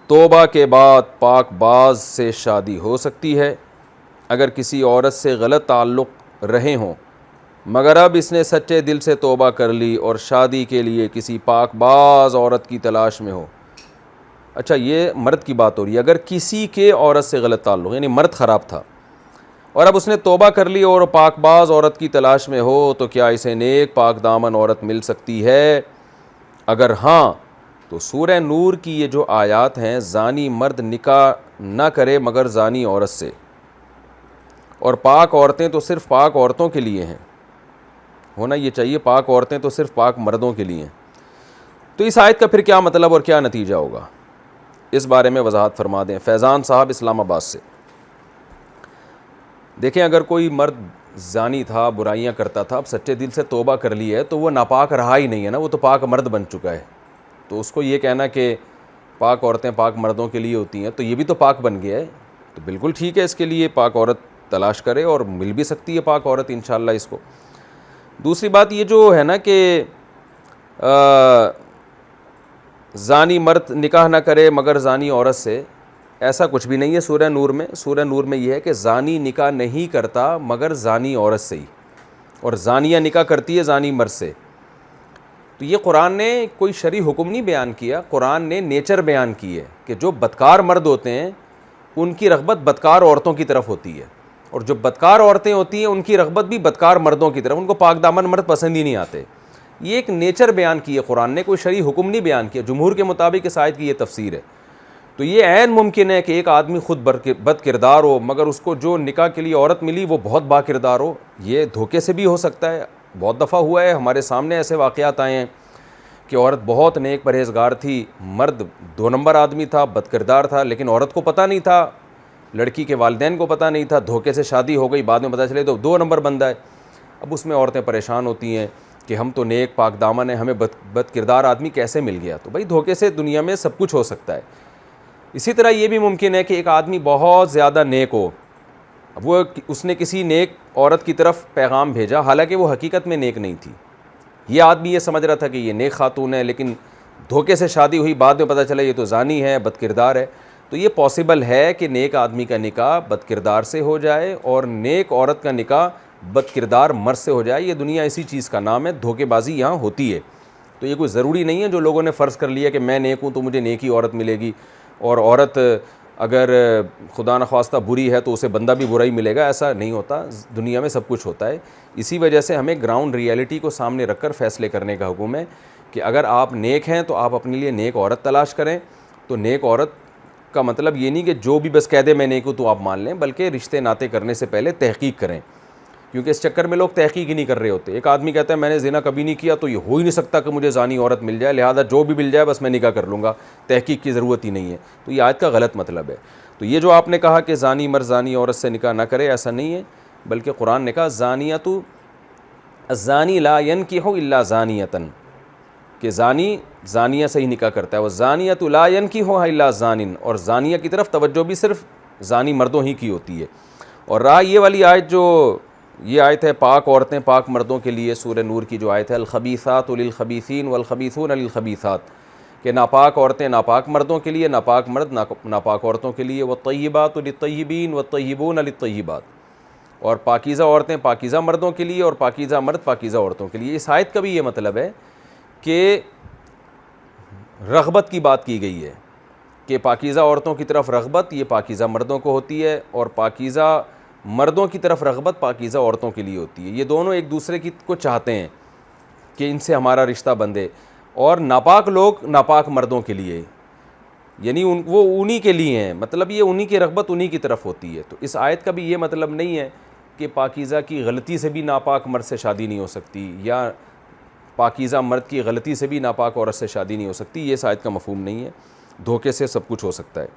توبہ کے بعد پاک باز سے شادی ہو سکتی ہے اگر کسی عورت سے غلط تعلق رہے ہوں، مگر اب اس نے سچے دل سے توبہ کر لی اور شادی کے لیے کسی پاک باز عورت کی تلاش میں ہو۔ اچھا، یہ مرد کی بات ہو رہی ہے۔ اگر کسی کے عورت سے غلط تعلق، یعنی مرد خراب تھا اور اب اس نے توبہ کر لی اور پاک باز عورت کی تلاش میں ہو، تو کیا اسے نیک پاک دامن عورت مل سکتی ہے؟ اگر ہاں تو سورہ نور کی یہ جو آیات ہیں، زانی مرد نکاح نہ کرے مگر زانی عورت سے، اور پاک عورتیں تو صرف پاک عورتوں کے لیے ہیں، ہونا یہ چاہیے پاک عورتیں تو صرف پاک مردوں کے لیے ہیں، تو اس آیت کا پھر کیا مطلب اور کیا نتیجہ ہوگا، اس بارے میں وضاحت فرما دیں۔ فیضان صاحب اسلام آباد سے۔ دیکھیں، اگر کوئی مرد زانی تھا، برائیاں کرتا تھا، اب سچے دل سے توبہ کر لی ہے تو وہ ناپاک رہا ہی نہیں ہے نا، وہ تو پاک مرد بن چکا ہے، تو اس کو یہ کہنا کہ پاک عورتیں پاک مردوں کے لیے ہوتی ہیں تو یہ بھی تو پاک بن گیا ہے، تو بالکل ٹھیک ہے، اس کے لیے پاک عورت تلاش کرے اور مل بھی سکتی ہے پاک عورت انشاءاللہ اس کو۔ دوسری بات یہ جو ہے نا کہ زانی مرد نکاح نہ کرے مگر زانی عورت سے، ایسا کچھ بھی نہیں ہے سورہ نور میں۔ سورہ نور میں یہ ہے کہ زانی نکاح نہیں کرتا مگر زانی عورت سے ہی، اور زانیہ نکاح کرتی ہے زانی مرد سے۔ تو یہ قرآن نے کوئی شرعی حکم نہیں بیان کیا، قرآن نے نیچر بیان کی ہے کہ جو بدکار مرد ہوتے ہیں ان کی رغبت بدکار عورتوں کی طرف ہوتی ہے، اور جو بدکار عورتیں ہوتی ہیں ان کی رغبت بھی بدکار مردوں کی طرف، ان کو پاک دامن مرد پسند ہی نہیں آتے۔ یہ ایک نیچر بیان کی ہے قرآن نے، کوئی شرعی حکم نہیں بیان کیا۔ جمہور کے مطابق اس آیت کی یہ تفسیر ہے۔ تو یہ عین ممکن ہے کہ ایک آدمی خود بد کردار ہو مگر اس کو جو نکاح کے لیے عورت ملی وہ بہت با کردار ہو، یہ دھوکے سے بھی ہو سکتا ہے، بہت دفعہ ہوا ہے، ہمارے سامنے ایسے واقعات آئے ہیں کہ عورت بہت نیک پرہیزگار تھی، مرد 2 نمبر آدمی تھا، بد کردار تھا، لیکن عورت کو پتہ نہیں تھا، لڑکی کے والدین کو پتہ نہیں تھا، دھوکے سے شادی ہو گئی، بعد میں پتہ چلے تو 2 نمبر بندہ ہے۔ اب اس میں عورتیں پریشان ہوتی ہیں کہ ہم تو نیک پاک دامن ہیں، ہمیں بد کردار آدمی کیسے مل گیا؟ تو بھائی دھوکے سے دنیا میں سب کچھ ہو سکتا ہے۔ اسی طرح یہ بھی ممکن ہے کہ ایک آدمی بہت زیادہ نیک ہو، اس نے کسی نیک عورت کی طرف پیغام بھیجا، حالانکہ وہ حقیقت میں نیک نہیں تھی، یہ آدمی یہ سمجھ رہا تھا کہ یہ نیک خاتون ہے، لیکن دھوکے سے شادی ہوئی، بعد میں پتہ چلا یہ تو زانی ہے، بد کردار ہے۔ تو یہ پاسبل ہے کہ نیک آدمی کا نکاح بد کردار سے ہو جائے اور نیک عورت کا نکاح بد کردار مرد سے ہو جائے، یہ دنیا اسی چیز کا نام ہے، دھوکے بازی یہاں ہوتی ہے۔ تو یہ کوئی ضروری نہیں ہے جو لوگوں نے فرض کر لیا کہ میں نیک ہوں تو مجھے نیک ہی عورت ملے گی، اور عورت اگر خدا نخواستہ بری ہے تو اسے بندہ بھی برا ہی ملے گا، ایسا نہیں ہوتا، دنیا میں سب کچھ ہوتا ہے۔ اسی وجہ سے ہمیں گراؤنڈ ریئلٹی کو سامنے رکھ کر فیصلے کرنے کا حکم ہے کہ اگر آپ نیک ہیں تو آپ اپنے لیے نیک عورت تلاش کریں۔ تو نیک عورت کا مطلب یہ نہیں کہ جو بھی بس کہہ دے میں نیک ہوں تو آپ مان لیں، بلکہ رشتے ناطے کرنے سے پہلے تحقیق کریں، کیونکہ اس چکر میں لوگ تحقیق ہی نہیں کر رہے ہوتے۔ ایک آدمی کہتا ہے میں نے زنا کبھی نہیں کیا تو یہ ہو ہی نہیں سکتا کہ مجھے زانی عورت مل جائے، لہذا جو بھی مل جائے بس میں نکاح کر لوں گا، تحقیق کی ضرورت ہی نہیں ہے۔ تو یہ آیت کا غلط مطلب ہے۔ تو یہ جو آپ نے کہا کہ زانی مرد زانی عورت سے نکاح نہ کرے، ایسا نہیں ہے، بلکہ قرآن نے کہا زانیۃ الزانی لا ینکح الا زانیۃ، کہ زانی زانیہ سے ہی نکاح کرتا ہے، وہ زانیۃ لا ینکحها الا زان، اور زانیہ کی طرف توجہ بھی صرف زانی مردوں ہی کی ہوتی ہے۔ اور رہا یہ والی آیت، جو یہ آیت ہے پاک عورتیں پاک مردوں کے لیے، سورہ نور کی جو آیت ہے الخبیثات للخبیثین والخبیثون للخبیثات، کہ ناپاک عورتیں ناپاک مردوں کے لیے، ناپاک مرد ناپاک عورتوں کے لیے، والطیبات للطیبین والطیبون للطیبات، اور پاکیزہ عورتیں پاکیزہ مردوں کے لیے اور پاکیزہ مرد پاکیزہ عورتوں کے لیے۔ اس آیت کا بھی یہ مطلب ہے کہ رغبت کی بات کی گئی ہے کہ پاکیزہ عورتوں کی طرف رغبت یہ پاکیزہ مردوں کو ہوتی ہے، اور پاکیزہ مردوں کی طرف رغبت پاکیزہ عورتوں کے لیے ہوتی ہے۔ یہ دونوں ایک دوسرے کو چاہتے ہیں کہ ان سے ہمارا رشتہ بندھے، اور ناپاک لوگ ناپاک مردوں کے لیے، یعنی وہ انہی کے لیے ہیں، مطلب یہ انہی کی رغبت انہی کی طرف ہوتی ہے۔ تو اس آیت کا بھی یہ مطلب نہیں ہے کہ پاکیزہ کی غلطی سے بھی ناپاک مرد سے شادی نہیں ہو سکتی، یا پاکیزہ مرد کی غلطی سے بھی ناپاک عورت سے شادی نہیں ہو سکتی، یہ اس آیت کا مفہوم نہیں ہے، دھوکے سے سب کچھ ہو سکتا ہے۔